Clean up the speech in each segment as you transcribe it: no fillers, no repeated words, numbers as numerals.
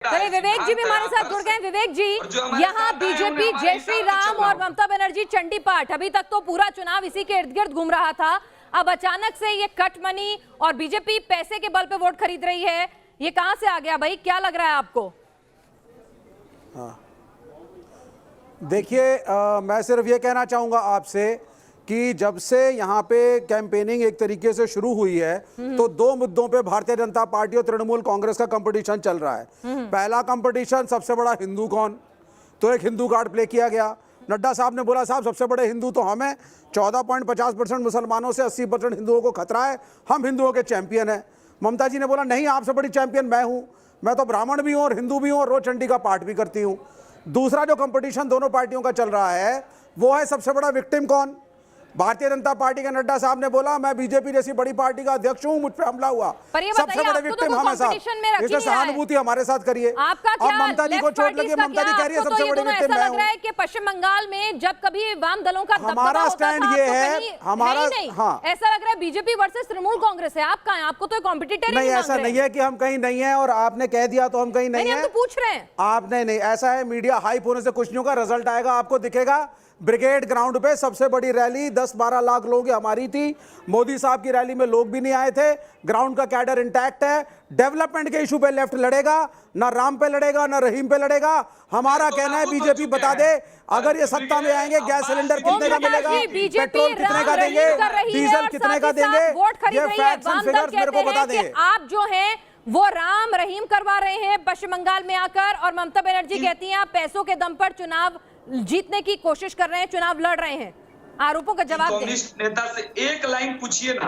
चलिए विवेक जी भी हमारे साथ जुड़ गए। विवेक जी, यहाँ बीजेपी जय श्री राम और ममता बनर्जी चंडी पाठ, अभी तक तो पूरा चुनाव इसी के इर्द गिर्द घूम रहा था। अब अचानक से ये कट मनी और बीजेपी पैसे के बल पे वोट खरीद रही है, ये कहां से आ गया भाई? क्या लग रहा है आपको? हाँ, देखिए, मैं सिर्फ ये कहना चाहूंगा आपसे कि जब से यहाँ पे कैंपेनिंग एक तरीके से शुरू हुई है तो दो मुद्दों पे भारतीय जनता पार्टी और तृणमूल कांग्रेस का कंपटीशन चल रहा है। पहला कंपटीशन, सबसे बड़ा हिंदू कौन, तो एक हिंदू कार्ड प्ले किया गया। नड्डा साहब ने बोला साहब सबसे बड़े हिंदू तो हम हैं, 14.50% मुसलमानों से 80% हिंदुओं को खतरा है, हम हिंदुओं के चैंपियन हैं। ममता जी ने बोला नहीं, आपसे बड़ी चैंपियन मैं हूँ, मैं तो ब्राह्मण भी हूँ और हिंदू भी हूँ और रोज चंडी का पाठ भी करती हूँ। दूसरा जो कंपटीशन दोनों पार्टियों का चल रहा है वो है सबसे बड़ा विक्टिम कौन। भारतीय जनता पार्टी के नड्डा साहब ने बोला मैं बीजेपी जैसी बड़ी पार्टी का अध्यक्ष हूं, मुझ पे हमला हुआ, सबसे बड़े विक्टिम हम हैं साहब, इससे सहानुभूति हमारे साथ करिए। अब ममता जी को चोट लगी, ममता जी कह रही है सबसे बड़ी विक्टिम मैं हूं। कि पश्चिम बंगाल में जब कभी वाम दलों का हमारा स्टैंड ये है, हमारा ऐसा लग रहा है बीजेपी वर्सेस तृणमूल कांग्रेस है। आप कहां हैं? आपको तो कॉम्पिटिटर नहीं, ऐसा नहीं है कि हम कहीं नहीं है और आपने कह दिया तो हम कहीं नहीं है, हम तो पूछ रहे हैं। आपने नहीं, ऐसा है मीडिया हाइप होने से कुछ नहीं होगा, रिजल्ट आएगा आपको दिखेगा। ब्रिगेड ग्राउंड पे सबसे बड़ी रैली 10-12 लाख लोगों की हमारी थी। मोदी साहब की रैली में लोग भी नहीं आए थे। ग्राउंड का कैडर इंटैक्ट है। डेवलपमेंट के इशू पे लेफ्ट लड़ेगा, ना राम पे लड़ेगा ना रहीम पे लड़ेगा। हमारा कहना है बीजेपी बता दे अगर ये सत्ता में आएंगे गैस सिलेंडर कितने का मिलेगा, पेट्रोल कितने का देंगे, डीजल कितने का देंगे, ये फैक्ट्स एंड फिगर्स मेरे को बता देंगे। आप जो हैं वो राम रहीम करवा रहे हैं पश्चिम बंगाल में आकर, और ममता बनर्जी कहती हैं आप पैसों के दम पर चुनाव जीतने की कोशिश कर रहे हैं, चुनाव लड़ रहे हैं। आरोपों का जवाब दें। कम्युनिस्ट नेता से एक लाइन पूछिए ना,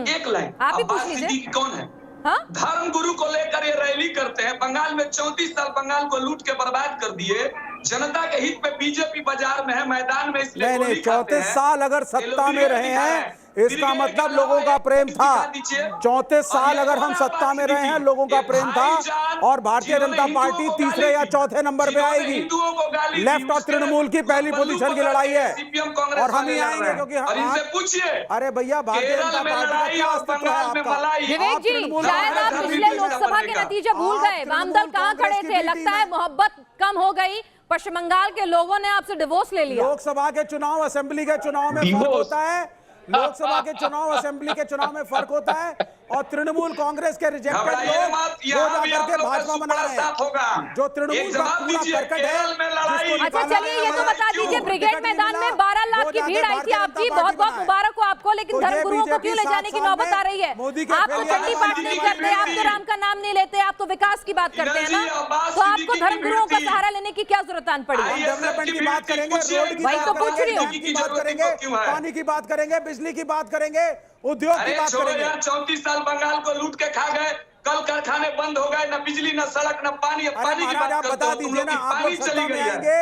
एक लाइन। आप ही पूछ लीजिए कौन है? हाँ? धर्म गुरु को लेकर ये रैली करते हैं। बंगाल में 34 साल बंगाल को लूट के बर्बाद कर दिए। जनता के हित पे बीजेपी बाजार में है, मैदान में, इसलिए नहीं 34 साल अगर सत्ता में रहे हैं इसका मतलब लोगों का प्रेम था। 34 साल अगर हम सत्ता में रहे हैं लोगों का प्रेम था, और भारतीय जनता पार्टी तीसरे या चौथे नंबर पे आएगी। लेफ्ट और तृणमूल की पहली पोजीशन की लड़ाई है और हम ही आएंगे क्योंकि पूछिए। अरे भैया, भारतीय जनता पार्टी का क्या अस्तित्व है आपका? विवेक जी, शायद आप पिछले लोकसभा के नतीजे भूल गए। वामदल कहां खड़े थे? लगता है मोहब्बत कम हो गई, पश्चिम बंगाल के लोगों ने आपसे डिवोर्स ले लिया। लोकसभा के चुनाव असेंबली के चुनाव में फर्क होता है, लोकसभा के चुनाव असेंबली के चुनाव में फर्क होता है, और तृणमूल कांग्रेस के रिजेक्टेड लोग वो जाकर के भाजपा बना रहे हैं, जो तृणमूल का पूरा करकट है। अच्छा चलिए, ये तो बता दीजिए, ब्रिगेड मैदान में 12 लाख की भीड़ आई थी आपकी, बहुत बहुत मुबारक हो आपको, लेकिन धर्मगुरुओं को क्यों ले जाने की नौबत आ रही है? आप तो चंडी पाठ नहीं करते, आप तो राम का नाम नहीं लेते, आप तो विकास की बात करते हैं ना, तो आपको धर्मगुरुओं का सहारा लेने की क्या जरूरत आन पड़ी? डेवलपमेंट की बात करेंगे, रोड की वही तो पूछ रही हूँ, की बात करेंगे, पानी की बात करेंगे, बिजली की बात करेंगे, उद्योग की बात करेंगे। 34 साल बंगाल को लूट के खा गए, कल कारखाने बंद हो गए, न बिजली न सड़क न पानी। पानी की बात बता दीजिए ना, आप लोग सत्ता में आएंगे